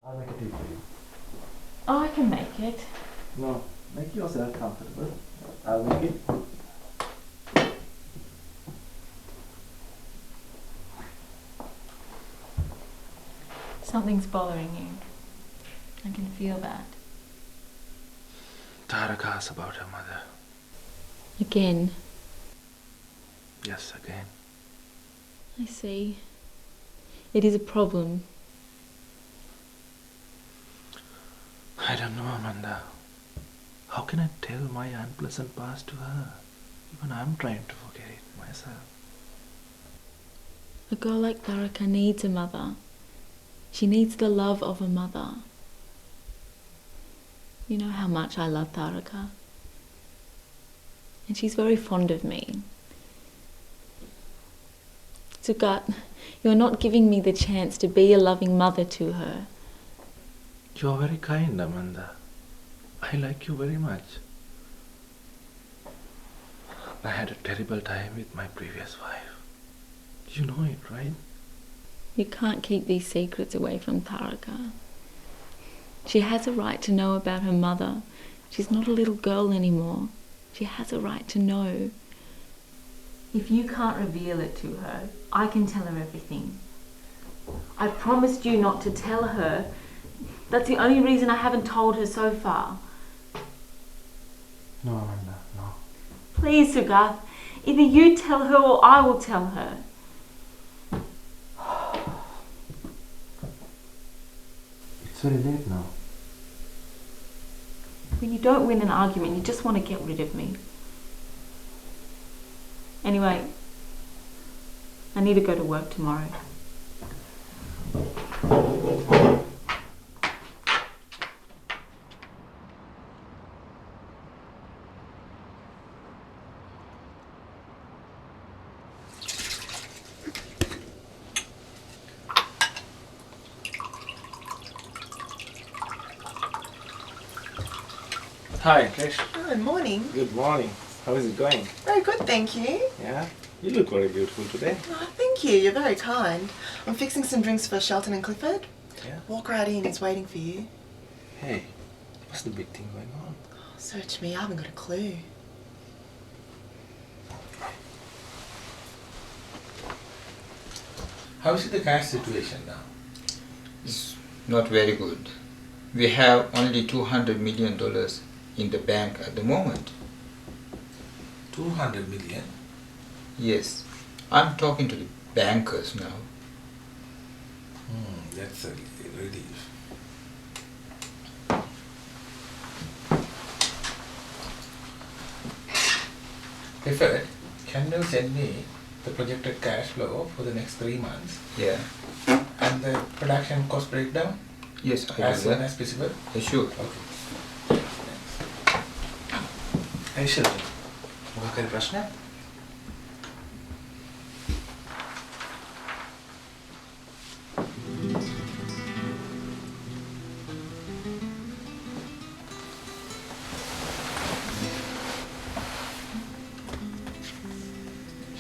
I'll make a tea for you. Oh, I can make it. No, make yourself comfortable. I'll make it. Something's bothering you. I can feel that. Taraka asked about her mother. Again. Yes, again. I see. It is a problem. I don't know, Amanda. How can I tell my unpleasant past to her? Even I'm trying to forget it myself. A girl like Taraka needs a mother. She needs the love of a mother. You know how much I love Taraka. And she's very fond of me. Sugat, you're not giving me the chance to be a loving mother to her. You're very kind, Amanda. I like you very much. I had a terrible time with my previous wife. You know it, right? You can't keep these secrets away from Taraka. She has a right to know about her mother. She's not a little girl anymore. She has a right to know. If you can't reveal it to her, I can tell her everything. I promised you not to tell her. That's the only reason I haven't told her so far. No, Amanda, no. Please, Sugath, either you tell her or I will tell her. It's very late now. When you don't win an argument, you just want to get rid of me. Anyway, I need to go to work tomorrow. Hi, Trish. Good morning. Good morning. How is it going? Very good, thank you. Yeah? You look very beautiful today. Oh, thank you. You're very kind. I'm fixing some drinks for Shelton and Clifford. Yeah? Walk right in. He's waiting for you. Hey, what's the big thing going on? Search me. I haven't got a clue. How is the cash situation now? It's not very good. We have only $200 million in the bank at the moment. 200 million. Yes, I'm talking to the bankers now. That's a relief. Clifford, can you send me the projected cash flow for the next 3 months Yeah. and the production cost breakdown Yes, I as do soon that. as possible? Yeah, sure. Okay. Hey, Sheldon. මොකක් හරි ප්‍රශ්නයක්?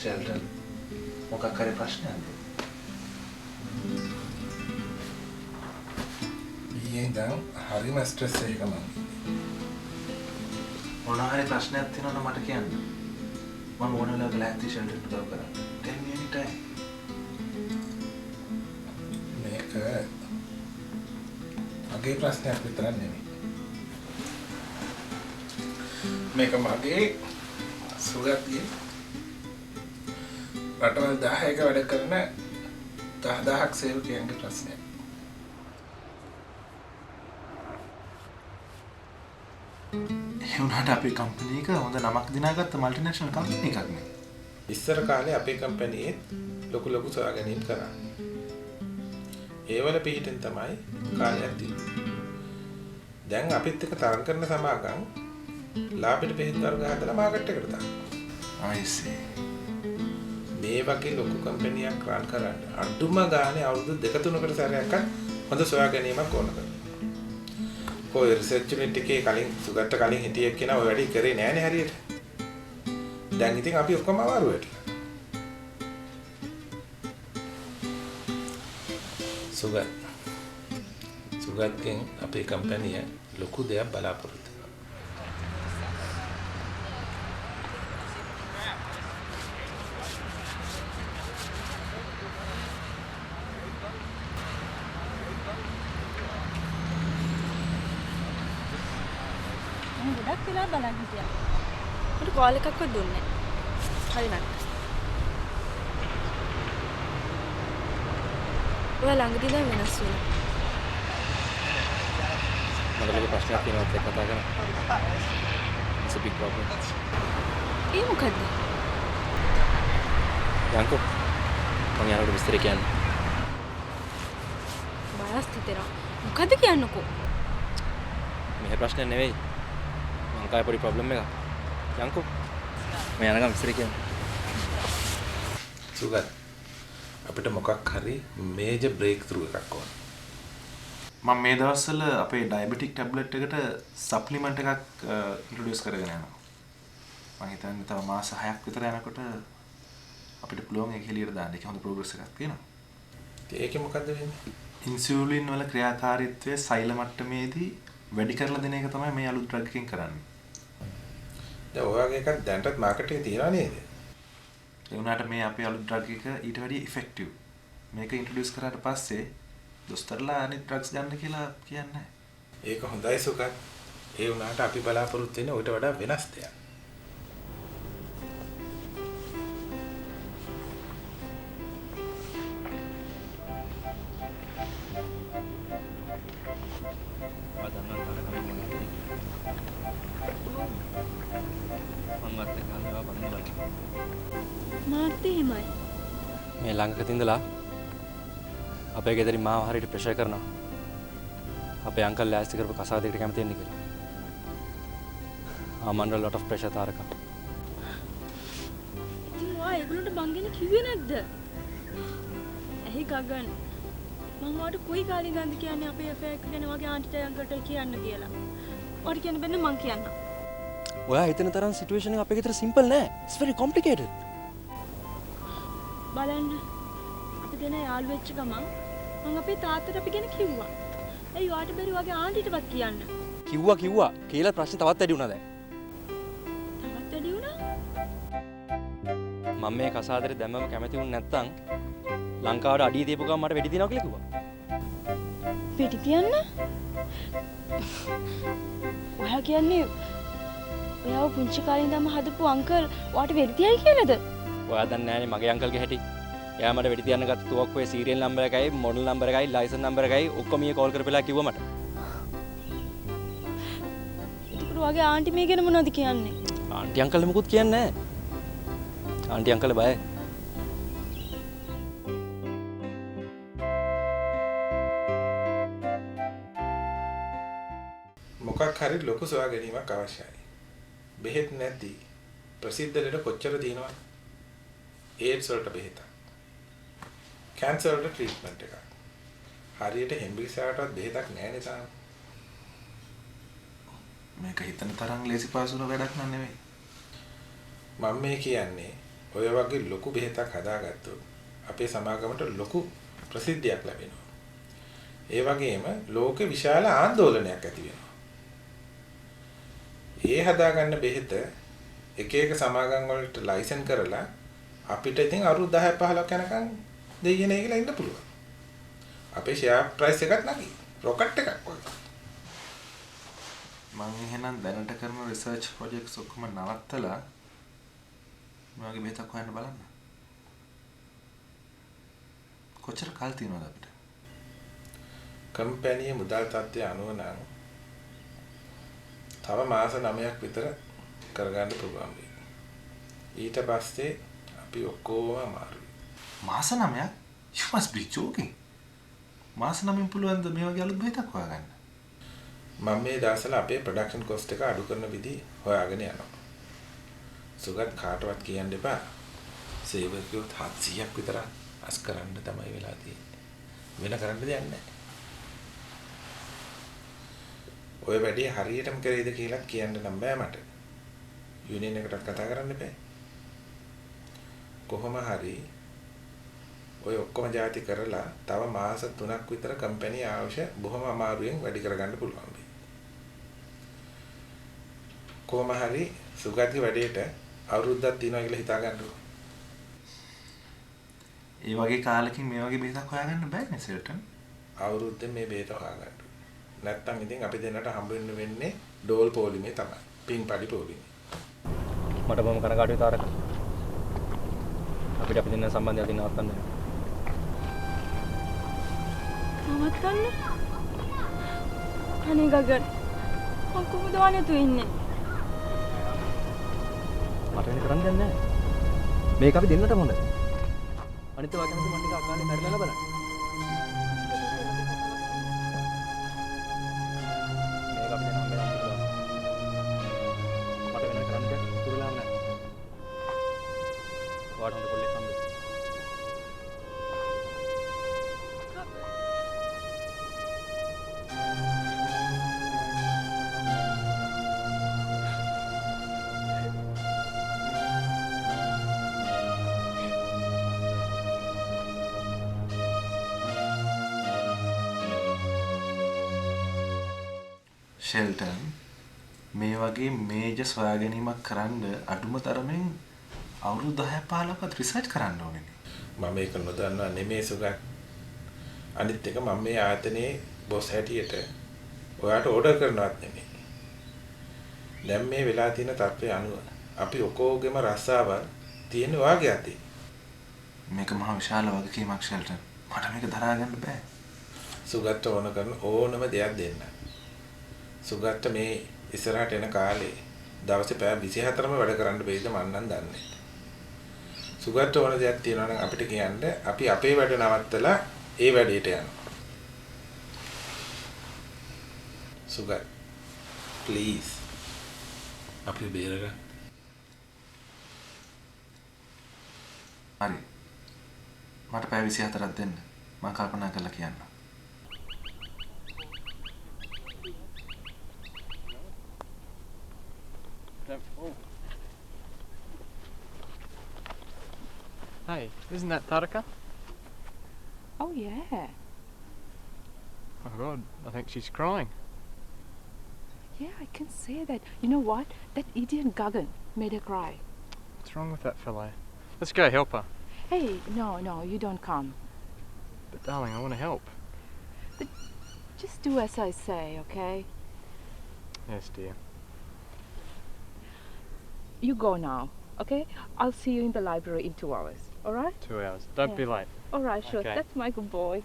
Sheldon. මොකක් හරි ප්‍රශ්නයක්ද? ඊයේ ඉඳන් හරිම stress එකක මම. මොනවා හරි ප්‍රශ්නයක් තියෙනවා නම් මට කියන්න. මම ඕන වෙලාවක ලෑස්ති ෂෙල්ටර්ට උදව් කරන්න. Tell me anytime. මේක මගේ ප්‍රශ්නයක් විතරක් නෙමෙයි. මේක මගේ සුගතියේ රටවල් 10ක වැඩ කරන 10000ක් සේවකයන්ගේ ප්‍රශ්නයක්. ඒ වුණාට අපේ කම්පැනි එක හොඳ නමක් දිනාගත්ත මල්ටිනේෂනල් කම්පැනි එකක් නේ. ඉස්සර කාලේ අපේ කම්පැනියේ ලොකු සොයා ගැනීම කරා. ඒවල පිටින් තමයි කාලයක් තිබුණේ. දැන් අපිත් එක්ක තරඟ කරන සමාගම් ලාභෙට බෙහෙත් වර්ග හදලා මාකට් එකට දානවා. I see. මේ වගේ ලොකු කම්පැනියක් රන් කරන්න අඩුම ගානේ අවුරුදු 2-3කට සැරයක්වත් හොඳ සොයා ගැනීමක් ඕන කරනවා. කොයි රිසර්ච් යුනිට් එකේ කලින් සුගත්ත කලින් හිටියෙක් කෙනා ඔය වැඩි කරේ නෑනේ හරියට. දැන් ඉතින් අපි ඔක්කොම අමාරුවට. සුගත් සුගත්ගෙන් අපේ කම්පැනිය ලොකු දෙයක් බලාපොරොත්තු වෙනවා. මම ගොඩක් වෙලා බලන් හිටියා. මට කෝල් එකක්වත් දුන්නේ නැහැ. හරි නේද? ඔයා ළඟදී දැන් වෙනස් වෙලා. මට ලොකු ප්‍රශ්නයක් තියෙනවා ඒක කතා කරන්න. It's a big problem. ඒ මොකද්ද? යන්කෝ මම යාළුවට විස්තර කියන්න. බයස් හිතෙනවා. මොකද්ද කියන්නකෝ? මෙහෙ ප්‍රශ්නයක් නෙවෙයි. මං කාය පොඩි ප්‍රොබ්ලම් එකක්. යන්කෝ මම යනකම් විස්තර කියන්න. සුගත් අපිට මොකක් හරි මේජර් බ්‍රේක් ත්‍රූ එකක් ඕන. මම මේ දවස්වල අපේ ඩයබටික් ටැබ්ලට් එකට සප්ලිමන්ට් එකක් ඉන්ට්‍රොඩියුස් කරගෙන යනවා. මම හිතන්නේ තව මාස 6ක් විතර යනකොට අපිට පුළුවන් ඒක එළියට දාන්න. ඒක හොඳ ප්‍රෝග්‍රස් එකක් තියෙනවා. ඒකේ මොකද්ද වෙන්නේ? ඉන්සියුලින් වල ක්‍රියාකාරීත්වය සෛල මට්ටමේදී වැඩි කරලා දෙන එක තමයි මේ අලුත් ඩ්‍රග් එකෙන් කරන්නේ. දැන් ඔයගේ එකක් දැන්ටත් මාකට් එකේ තියනවා නේද? ඒ වුණාට මේ අපේ අලුත් ඩ්‍රග් එක ඊට වැඩිය ඉෆෙක්ටිව්. මේක ඉන්ට්‍රොඩියුස් කරාට පස්සේ දොස්තරලා අනිත් ඩ්‍රග්ස් ගන්න කියලා කියන්නේ නැහැ. ඒක හොඳයි සුගත්. ඒ වුණාට අපි බලාපොරොත්තු වෙන්නේ ඌට වඩා වෙනස් දෙයක්. මාත් එහෙමයි. මේ ළඟක ඉඳලා අපේ ගෙදරින් මාව හරියට ප්‍රෙෂර් කරනවා. අපේ අංකල් ලෑස්ති කරපු කසාදයකට කැමති වෙන්නේ කියලා. I'm under a lot of pressure තාරක. ඉතින් ඔයා ඒගොල්ලන්ට බංගෙන කිව්වේ නැද්ද? ඇහි ගගන්. මම ඔයාට කොයි කාලේ ගන්ද කියන්නේ අපේ affair එක ගැන වගේ ආන්ටිට අංකල්ට කියන්න කියලා. ඔයාට කියන්න බැන්න මං කියන්නම්. ඔයා හිතන තරම් සිටුේෂන් එක අපේ ගෙදර සිම්පල් නෑ. It's very complicated. බලන්න. අපි දෙන යාළු වෙච්ච ගමන් මං අපේ තාත්තට අපි ගැන කිව්වා. ඇයි ඔයාට බැරි වගේ ආන්ටිටවත් කියන්න? කිව්වා කියලා ප්‍රශ්නේ තවත් වැඩි වුණා දැන්. තවත් වැඩි වුණා? මම මේ කසාදරේ දැම්මම කැමති වුණ නැත්තම් ලංකාවට අඩිය දීපු ගමන් මට වෙඩි තියනවා කියලා කිව්වා. පිටි තියන්න? ඔයා කියන්නේ ඔයාව පුංචි කාලේ ඉඳන්ම හදපු අංකල් ඔයාට වෙඩි තියයි කියලාද? ඔයා දන්නේ නැහනේ මගේ අංකල්ගේ හැටි. එයා මට වෙඩි තියන්න ගත්ත තුවක්කුවේ සීරියල් නම්බර් එකයි මොඩල් නම්බර් එකයි ලයිසන් නම්බර් එකයි ඔක්කොම ඊයේ කෝල් කරපෙලා කිව්වා මට. ඒක වගේ ආන්ටි මේ ගැන මොනවද කියන්නේ? ආන්ටි අංකල් මොකුත් කියන්නේ නැහැ. ආන්ටි අංකල් බයයි. මොකක් හරි ලොකු සොයා ගැනීමක් අවශ්‍යයි. බෙහෙත් නැති ප්‍රසිද්ධ ලෙඩ කොච්චර තියෙනවද? ඒඩ්ස් වලට බෙහෙත. කැන්සර් වලට ට්‍රීට්මන්ට් එකක්. හරියට හෙම්බිරිසාවටවත් බෙහෙතක් නැහැ නේ තාම. මේක හිතන තරම් ලේසි පාසුන වැඩක් නන් නෙවෙයි. මම මේ කියන්නේ ඔය වගේ ලොකු බෙහෙතක් හදාගත්තොත් අපේ සමාගමට ලොකු ප්‍රසිද්ධියක් ලැබෙනවා. ඒ වගේම ලෝක විශාල ආందోලනයක් ඇති වෙනවා. ඒ හදාගන්න බෙහෙත එක එක සමාගම් වලට ලයිසන් කරලා අපිට ඉතින් අවුරුදු 10 15ක් යනකම් දෙයියනේ කියලා ඉන්න පුළුවන්. අපේ ෂෙයා ප්‍රයිස් එකත් නැගී. රොකට් එකක් වගේ. මම එහෙනම් දැනට කරන රිසර්ච් ප්‍රොජෙක්ට්ස් ඔක්කොම නවත්තලා මගේ බෙහෙතක් හොයන්න බලන්න. කොච්චර කල් තියෙනවද අපිට? කම්පැනි මුදල් තත්ත්වය අනුව නම් තව මාස 9ක් විතර කරගන්න පුළුවන් වෙයි. ඊට පස්සේ අපි ඔක්කොම අමාරුයි. මාස 9ක්? You must be joking. මාස 9න් පුළුවන් ද මේ වගේ අලුත් බෙහෙතක් හොයාගන්න? මම මේ දවස්වල අපේ ප්‍රොඩක්ෂන් කොස්ට් එක අඩු කරන විදි හොයාගෙන යනවා. සුගත් කාටවත් කියන්න එපා. සේවකයෝ 700ක් විතර අස් කරන්න තමයි වෙලා තියෙන්නේ. වෙන කරන්න දෙයක් නැහැ. ඔය වැඩේ හරියටම කරේද කියලා කියන්න නම් බෑ මට. යුනියන් එකටත් කතා කරන්න බෑ. කොහොම හරි ඔය ඔක්කොම ಜಾති කරලා තව මාස 3ක් විතර කම්පැනි අවශ්‍ය බොහොම අමාරුවෙන් වැඩි කරගන්න පුළුවන් වෙයි. කොහොම හරි සුගත්ගේ වැඩේට අවුරුද්දක් තියනවා කියලා හිතා ගන්නකො. ඒ වගේ කාලෙකින් මේ වගේ බෙහෙතක් හොයාගන්න බෑනේ සෙල්ටන්. අවුරුද්දෙන් මේ බෙහෙත හොයාගන්න. නැත්තම් ඉතින් අපි දෙන්නට හම්බ වෙන්න වෙන්නේ ඩෝල් පොලිමේ තමයි. පින්පඩි පොලිමේ. මට බොහොම කනගාටුයි තාරක. අපිට අපි දෙන්න සම්බන්ධය අදින් නවත්තන්න. නවත්තන්න? අනේ ගගන්. මං කොහොමද වනතු ඉන්නේ? මට වෙන කරන්න දෙයක් නැහැ. මේක අපි දෙන්නටම හොඳ. අනිත් ඒවා කැමති මම ටික අකාලේ මැරිලා බලන්න. මේක අපි දෙන්න හම්බෙලා අන්තිම දවස්. මට වෙන කරන්න දෙයක් ඉතුරුලාම නැහැ. ඔයාට හොඳ කොල්ලෙක් හම්බෙයි. ෂෙල්ටන් මේ වගේ මේජර් සොයා ගැනීමක් කරන්න අඩුම තරමින් අවුරුදු 10 15ක් රිසර්ච් කරන්න ඕනේ. මම මේක නොදන්නවා නෙමෙයි සුගත්. අනිත් එක මම මේ ආයතනයේ බොස් හැටියට ඔයාට ඕඩර් කරනවත් නෙමෙයි. දැන් මේ වෙලා තියෙන තත්ත්වය අනුව අපි ඔකෝගෙම රස්සාව තියෙන ඔයාගේ අතේ. මේක මහ විශාල වගකීමක් ෂෙල්ටන්. මට මේක දරා ගන්න බෑ. සුගත්ට ඕන කරන ඕනම දෙයක් දෙන්න. සුගත්ට මේ ඉස්සරහට එන කාලේ දවසේ පැය 24ම වැඩ කරන්න බැයිද මන් නම් දන්නේ. සුගත්ට ඕන දෙයක් තියෙනවා නම් අපිට කියන්න අපි අපේ වැඩ නවත්තලා ඒ වැඩේට යනවා. සුගත් ප්ලීස් අපි බේරගන්න. හරි. මට පැය 24ක් දෙන්න. මම කල්පනා කරලා කියන්න. Hey, isn't that Taraka? Oh, yeah. Oh God, I think she's crying. Yeah, I can say that. You know what? That idiot Gagan made her cry. What's wrong with that fellow? Let's go help her. Hey, no, you don't come. But darling, I want to help. Just do as I say, okay? Yes, dear. You go now, okay? I'll see you in the library in 2 hours, all right? 2 hours. Don't be late. All right, sure. Okay. That's my good boy.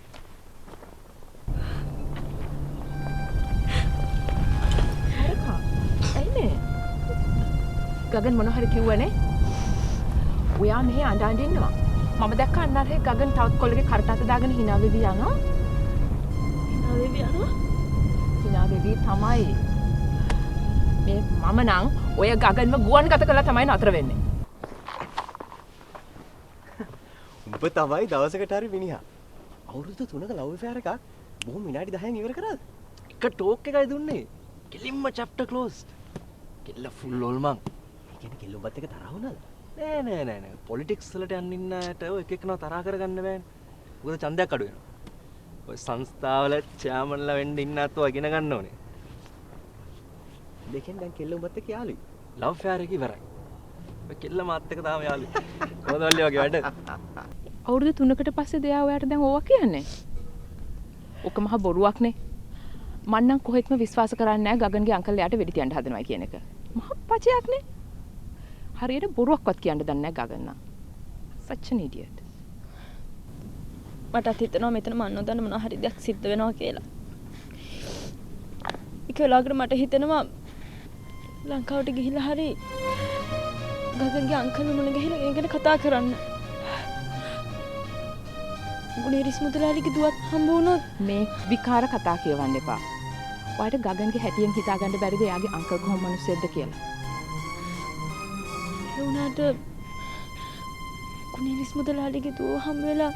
Taraka, ඇයිනේ? ගගන් මොන හරි කිව්වනේ? ඔයා මෙහෙ අඬ ඉන්නවා. මම දැක්ක අන්නරේ ගගන් තවත් කොල්ලගේ කරට අත දාගෙන hina වෙවි යනවා. hina වෙවි යනවා? hina වෙවි තමයි. මේ මම නම් ඔය ගගන්ව ගුවන් ගත කළා තමයි නතර වෙන්නේ. උඹ තමයි දවසකට හරි මිනිහා. අවුරුදු 3ක ලව් ඇෆෙයාර් එකක් බොහොම විනාඩි 10න් ඉවර කරාද? එක ටෝක් එකයි දුන්නේ. කෙලින්ම chapter closed. කෙල්ල ෆුල් ඕල්මන්. ඒ කියන්නේ කෙල්ල උඹත් එක තරහ වුණාද? නෑ පොලිටික්ස් වලට යන්න ඉන්නට ඔය එක එකනවා තරහ කරගන්න බෑනේ. මොකද ඡන්දයක් අඩු වෙනවා. ඔය සංස්ථාවල චෙයාමන්ලා වෙන්න ඉන්නත් ඔය ඉගෙන ගන්න ඕනේ. දෙකෙන් දැන් කෙල්ල උඹත් එක්ක යාළුයි. ලව් ෆෙයාර් එක ඉවරයි. ඔය කෙල්ල මාත් එක්ක තාම යාළුයි. කොහොමද වගේ වැඩ? අවුරුදු 3කට පස්සේ දෙයා ඔයාට දැන් ඕවා කියන්නේ. ඔක මහ බොරුවක්නේ. මං නම් කොහෙත්ම විශ්වාස කරන්නේ නැහැ ගගන්ගේ අංකල් එයාට වෙඩි තියන්න හදනවා කියන එක. මහ පචයක්නේ. හරියට බොරුවක්වත් කියන්න දන්නේ නැහැ ගගන් නම්. such an idiot. මටත් හිතෙනවා මෙතන මන් නොදන්න මොනවා හරි දෙයක් සිද්ධ වෙනවා කියලා. ඒක වෙලාවකට මට හිතෙනවා ලංකාවට ගිහිල්ලා හරි ගගන්ගේ අංකල් මුණ ගිහිල්ලා ඒ ගැන කතා කරන්න. ගුණේරිස් මුදලාලිගේ දුවත් හම්බ වුණොත් මේ විකාර කතා කියවන්න එපා. ඔයාට ගගන්ගේ හැටියෙන් හිතා ගන්න බැරිද එයාගේ අංකල් කොහොම මිනිස්සෙක්ද කියලා? ඒ වුණාට ගුණේරිස් මුදලාලිගේ දුව හම්බ වෙලා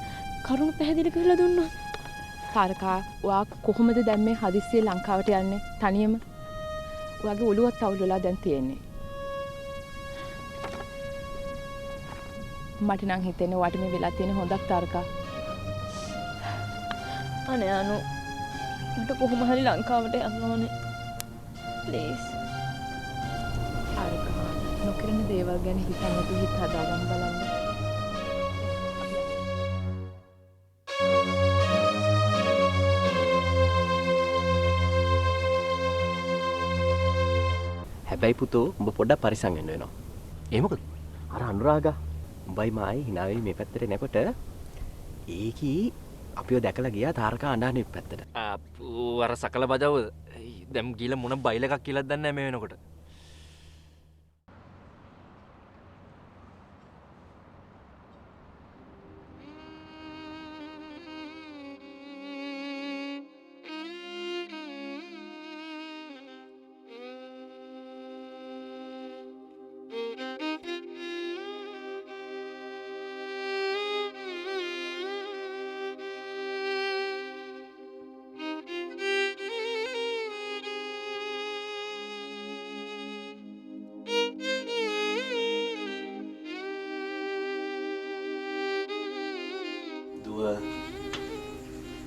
කරුණ පැහැදිලි කරලා දුන්නොත් තාරකා ඔයා කොහොමද දැන් මේ හදිස්සියේ ලංකාවට යන්නේ තනියම? ඔයාගේ ඔළුවත් අවුල් වෙලා දැන් තියෙන්නේ. මට නම් හිතෙන්නේ ඔයාට මේ වෙලා තියෙන හොඳක් තාරකා. අනේ අනු මට කොහොම හරි ලංකාවට යන්න ඕනේ. ප්ලීස්. ආරකා නොකරන දේවල් ගැන හිතන්නතු හිත හදාගන්න බලන්න. හැබැයි පුතෝ උඹ පොඩ්ඩක් පරිස්සම් වෙන්න වෙනවා. ඒ මොකද? අර අනුරාගා උඹයි මායි hina වෙයි මේ පැත්තට එනකොට ඒකී අපිව දැකලා ගියා තාරකා අඬන්නේ පැත්තට. අප්පු අර සකල බජව දැන් ගිහලා මොන බයිල එකක් කියලාද දන්නේ නැහැ මේ වෙනකොට.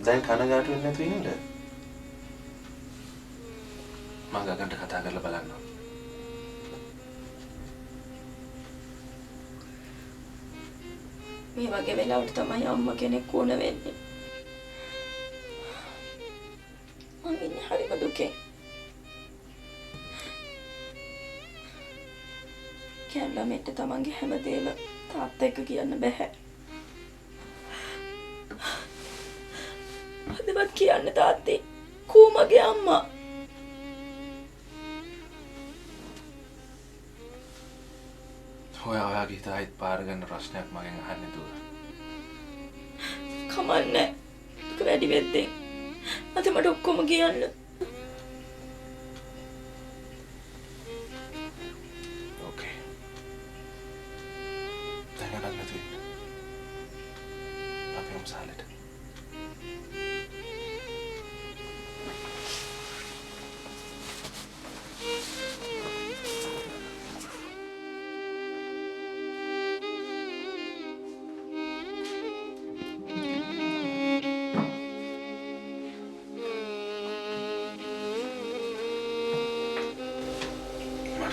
දැන් කනගාටු වෙන්නේ නැතුව ඉන්නද? මම ගගන්ට කතා කරලා බලන්න. මේ වගේ වෙලාවට තමයි අම්මා කෙනෙක් ඕන වෙන්නේ. මම ඉන්නේ හරිම දුකේ. කැලලමෙට තමන්ගේ හැමදේම තාත්තා එක්ක කියන්න බෑ. හදවත් කියන්න තාත්තේ කෝ මගේ අම්මා. ඔයාගේ හිතයිත් පාර ගන්න ප්‍රශ්නයක් මගෙන් අහන්න දුව. කමන්නේ. දුක වැඩි වෙද්දී. අද මට ඔක්කොම කියන්න. ඕකේ. දැන් අරන් නැතුව. අපි උම්සාලට.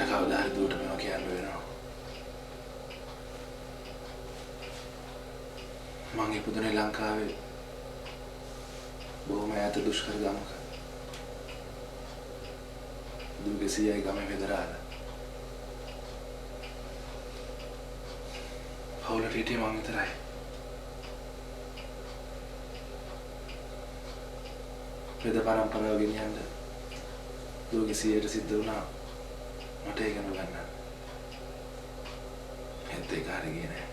කවදාහරි දුවට මේවා කියන්න වෙනවා. මං ඉපදුනේ ලංකාවේ බොහොම ඈත දුෂ්කර ගමක. දුර්ගේ සීයයි ගමේ වෙදරාල. පවුලට හිටියේ මං විතරයි. වෙද පරම්පරාව ගෙනියන්න දුර්ගේ සීයට සිද්ධ වුණා. මට ඒක නෝ ගන්න. හෙත් ඒක හරි ගියේ නෑ.